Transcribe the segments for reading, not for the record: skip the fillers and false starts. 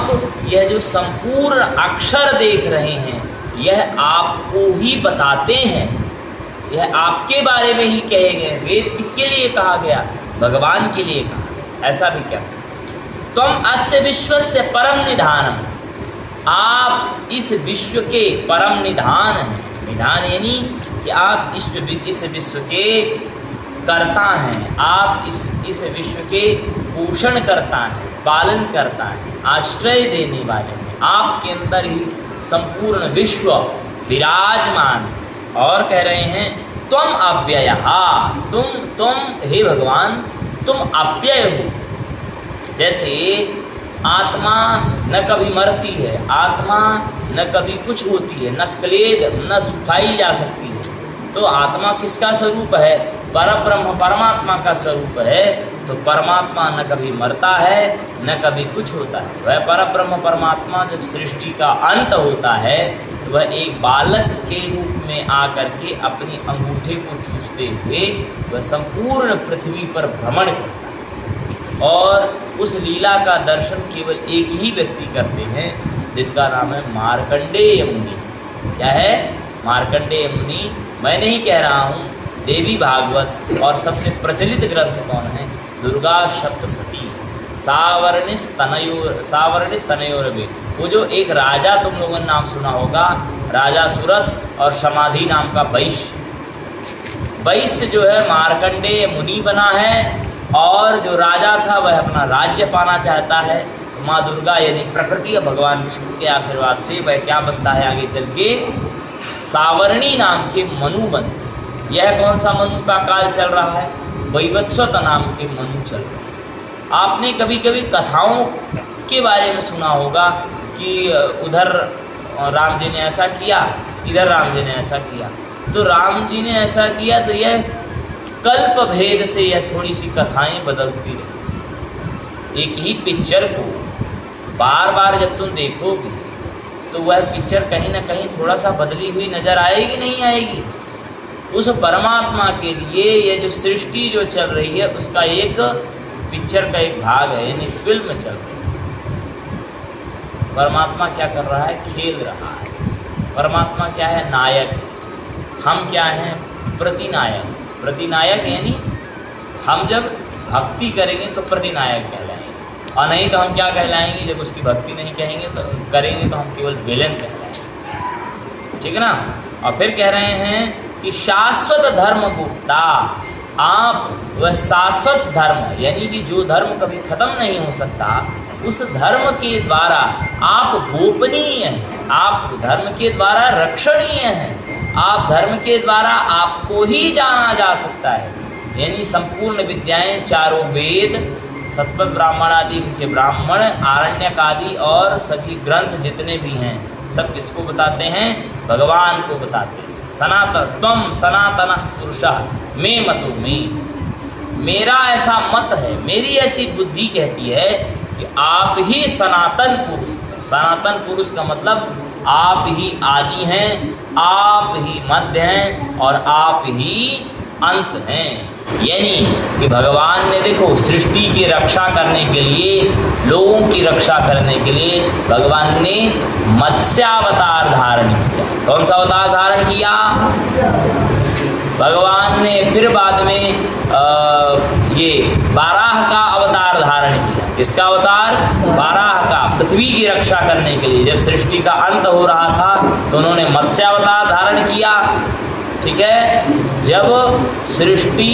आप यह जो संपूर्ण अक्षर देख रहे हैं यह आपको ही बताते हैं, यह आपके बारे में ही कहे गए। वेद किसके लिए कहा गया? भगवान के लिए कहा गया। ऐसा भी कह सकते। त्वम अस्य विश्वस्य परम निधानम, आप इस विश्व के परम निधान हैं। निधान यानी कि आप इस विश्व के कर्ता हैं, आप इस विश्व के पोषण करता हैं, पालन करता है, आश्रय देने वाले हैं। आपके अंदर ही संपूर्ण विश्व विराजमान। और कह रहे हैं त्वम अव्ययः, तुम हे भगवान तुम अव्यय हो। जैसे आत्मा न कभी मरती है, आत्मा न कभी कुछ होती है, न क्लेद न सुखाई जा सकती है, तो आत्मा किसका स्वरूप है? परब्रह्म परमात्मा का स्वरूप है। तो परमात्मा न कभी मरता है न कभी कुछ होता है। वह परब्रह्म परमात्मा जब सृष्टि का अंत होता है तो वह एक बालक के रूप में आकर के अपनी अंगूठे को चूसते हुए वह संपूर्ण पृथ्वी पर भ्रमण करता है। और उस लीला का दर्शन केवल एक ही व्यक्ति करते हैं जिनका नाम है मार्कंडेय मुनि। क्या है? मार्कंडेय मुनि। मैं नहीं कह रहा हूँ, देवी भागवत और सबसे प्रचलित ग्रंथ कौन है? दुर्गा सप्तशती, सावर्णिस तनयोरवे। वो जो एक राजा तुम लोगों ने नाम सुना होगा, राजा सुरथ और समाधि नाम का वैश्य जो है मार्कंडेय मुनि बना है। और जो राजा था वह अपना राज्य पाना चाहता है। माँ दुर्गा यानी प्रकृति और भगवान विष्णु के आशीर्वाद से वह क्या बनता है आगे चल के? सावर्णी नाम के मनु बनते। यह कौन सा मनु का काल चल रहा है? वैवस्वत नाम के मनु चल रहे हैं। आपने कभी कभी कथाओं के बारे में सुना होगा कि उधर राम जी ने ऐसा किया, इधर राम जी ने ऐसा किया। तो राम जी ने ऐसा किया तो यह कल्प भेद से यह थोड़ी सी कथाएं बदलती रही। एक ही पिक्चर को बार बार जब तुम देखोगे तो वह पिक्चर कहीं ना कहीं थोड़ा सा बदली हुई नजर आएगी, नहीं आएगी? उस परमात्मा के लिए ये जो सृष्टि जो चल रही है उसका एक पिक्चर का एक भाग है, यानी फिल्म चल रही है। परमात्मा क्या कर रहा है? खेल रहा है। परमात्मा क्या है? नायक। हम क्या हैं? प्रतिनायक। प्रतिनायक यानी हम जब भक्ति करेंगे तो प्रतिनायक कहलाएंगे, और नहीं तो हम क्या कहलाएंगे? जब उसकी भक्ति नहीं कहेंगे तो करेंगे तो हम केवल विलेन कहलाएंगे। ठीक है ना? और फिर कह रहे हैं कि शाश्वत धर्म गुप्ता, आप वह शाश्वत धर्म यानी कि जो धर्म कभी खत्म नहीं हो सकता, उस धर्म के द्वारा आप गोपनीय हैं, आप धर्म के द्वारा रक्षणीय हैं, आप धर्म के द्वारा आपको ही जाना जा सकता है। यानी संपूर्ण विद्याएं, चारों वेद, सतपथ ब्राह्मण आदि उनके ब्राह्मण, आरण्यक आदि और सभी ग्रंथ जितने भी हैं सब किसको बताते हैं? भगवान को बताते हैं। सनातन त्वम सनातन पुरुषः मे मतो मे, मेरा ऐसा मत है, मेरी ऐसी बुद्धि कहती है कि आप ही सनातन पुरुष हैं। सनातन पुरुष का मतलब आप ही आदि हैं, आप ही मध्य हैं और आप ही अंत हैं। यानी कि भगवान ने देखो सृष्टि की रक्षा करने के लिए, लोगों की रक्षा करने के लिए भगवान ने मत्स्यावतार धारण किया। कौन सा अवतार धारण किया? भगवान ने फिर बाद में ये बाराह का अवतार धारण किया। किसका अवतार? बाराह का। पृथ्वी की रक्षा करने के लिए जब सृष्टि का अंत हो रहा था तो उन्होंने मत्स्यावतार धारण किया। ठीक है? जब सृष्टि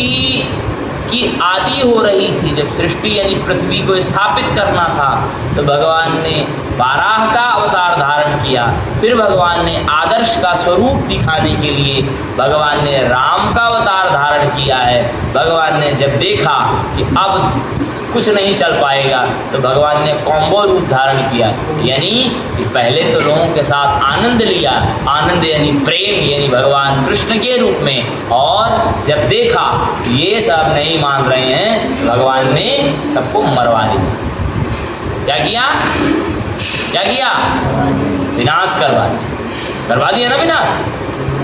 की आदि हो रही थी, जब सृष्टि यानी पृथ्वी को स्थापित करना था, तो भगवान ने बाराह का अवतार धारण किया। फिर भगवान ने आदर्श का स्वरूप दिखाने के लिए भगवान ने राम का अवतार धारण किया है। भगवान ने जब देखा कि अब कुछ नहीं चल पाएगा तो भगवान ने कॉम्बो रूप धारण किया, यानी कि पहले तो लोगों के साथ आनंद लिया, आनंद यानी प्रेम, यानी भगवान कृष्ण के रूप में, और जब देखा ये सब नहीं मान रहे हैं, भगवान ने सबको मरवा दिया। क्या किया? क्या किया? विनाश करवा दिया ना विनाश।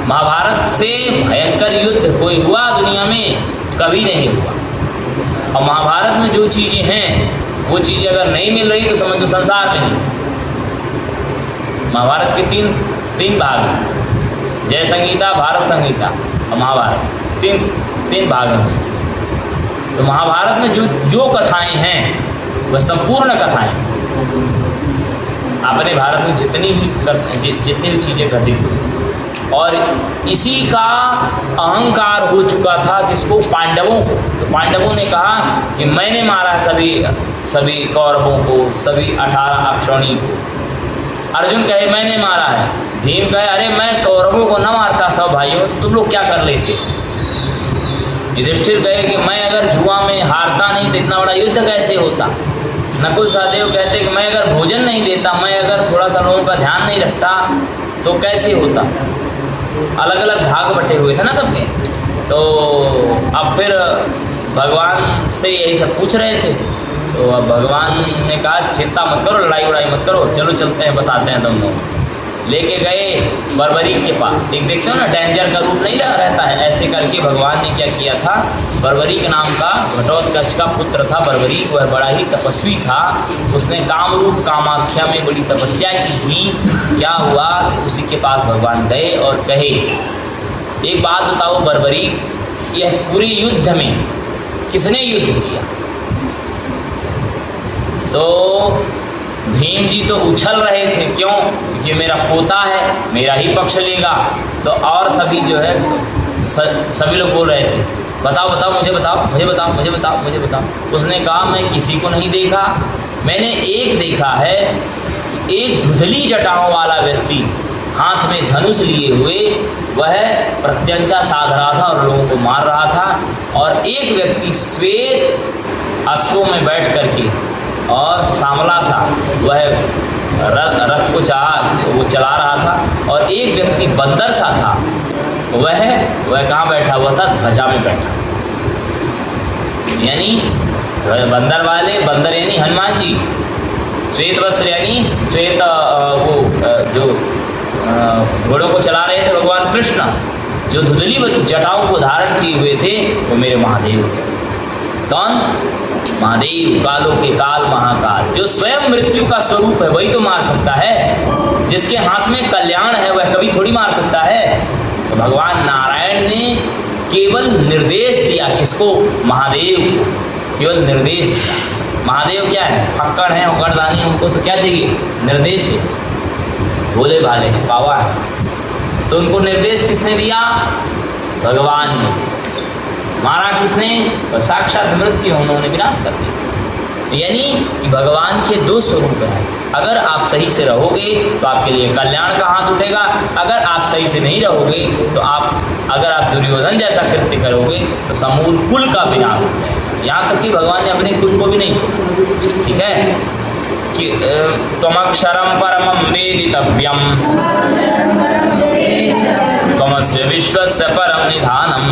महाभारत से भयंकर युद्ध कोई हुआ दुनिया में? कभी नहीं हुआ। और महाभारत में जो चीज़ें हैं वो चीज़ें अगर नहीं मिल रही तो समझ लो संसार में नहीं। महाभारत के तीन भाग हैं, जय संहिता, भारत संहिता और महाभारत, तीन भाग हैं उसके। तो महाभारत में जो कथाएं हैं वह संपूर्ण कथाएं, अपने भारत में जितनी भी चीज़ें घटित हुई, और इसी का अहंकार हो चुका था किसको, पांडवों को। तो पांडवों ने कहा कि मैंने मारा सभी कौरवों को, सभी 18 अक्षौणी को। अर्जुन कहे मैंने मारा है। भीम कहे अरे मैं कौरवों को न मारता सब भाइयों तो तुम लोग क्या कर लेते। युधिष्ठिर कहे कि मैं अगर जुआ में हारता नहीं तो इतना बड़ा युद्ध कैसे होता। नकुल सहदेव कहते कि मैं अगर भोजन नहीं देता, मैं अगर थोड़ा सा लोगों का ध्यान नहीं रखता तो कैसे होता। अलग अलग भाग बटे हुए थे ना सबके। तो अब फिर भगवान से यही सब पूछ रहे थे। तो अब भगवान ने कहा चिंता मत करो, लड़ाई वड़ाई मत करो, चलो चलते हैं, बताते हैं तुम लोग। लेके गए बर्बरीक के पास। देखते हो ना, डेंजर का रूप नहीं लगा रहता है, ऐसे करके भगवान ने क्या किया था, बर्बरीक नाम का घटोत्कच का पुत्र था बर्बरीक। वह बड़ा ही तपस्वी था। उसने कामरूप कामाख्या में बड़ी तपस्या की थी। क्या हुआ कि उसी के पास भगवान गए और कहे एक बात बताओ बर्बरीक, यह पूरे युद्ध में किसने युद्ध किया। तो भीम जी तो उछल रहे थे, क्यों, क्योंकि मेरा पोता है, मेरा ही पक्ष लेगा। तो और सभी जो है सभी लोग बोल रहे थे बताओ बताओ मुझे बताओ, मुझे बताओ, मुझे बताओ, मुझे बताओ। उसने कहा मैं किसी को नहीं देखा, मैंने एक देखा है कि एक धुंधली जटाओं वाला व्यक्ति हाथ में धनुष लिए हुए वह प्रत्यंचा साध रहा था और लोगों को मार रहा था। और एक व्यक्ति श्वेत अश्वों में बैठ करके और सांवला सा वह रथ को चला रहा था। और एक व्यक्ति बंदर सा था, वह कहाँ बैठा हुआ था, ध्वजा में बैठा। यानी बंदर यानी हनुमान जी, श्वेत वस्त्र यानी श्वेत जो घोड़ों को चला रहे थे भगवान कृष्ण, जो धुंधली जटाओं को धारण किए हुए थे वो मेरे महादेव थे। कौन, महादेव, कालों के काल महाकाल, जो स्वयं मृत्यु का स्वरूप है वही तो मार सकता है। जिसके हाथ में कल्याण है वह कभी थोड़ी मार सकता है। तो भगवान नारायण ने केवल निर्देश दिया, किसको, महादेव को केवल निर्देश दिया। महादेव क्या है, फक्कड़ है, उगड़दानी, उनको तो क्या चाहिए, निर्देश है, भोले भाले है, पावा है। तो उनको निर्देश किसने दिया, भगवान ने। मारा किसने, तो साक्षात मृत्यु उन्होंने विनाश कर दिया। यानी कि भगवान के दो स्वरूप हैं। अगर आप सही से रहोगे तो आपके लिए कल्याण का हाथ उठेगा, अगर आप सही से नहीं रहोगे तो अगर आप दुर्योधन जैसा कृत्य करोगे तो समूल कुल का विनाश हो जाएगा। यहाँ तक कि भगवान ने अपने कुल को भी नहीं छोड़ा। ठीक है कि त्वमक्षरम परमं वेदितव्यम त्वमस्य विश्वस्य परम निधानम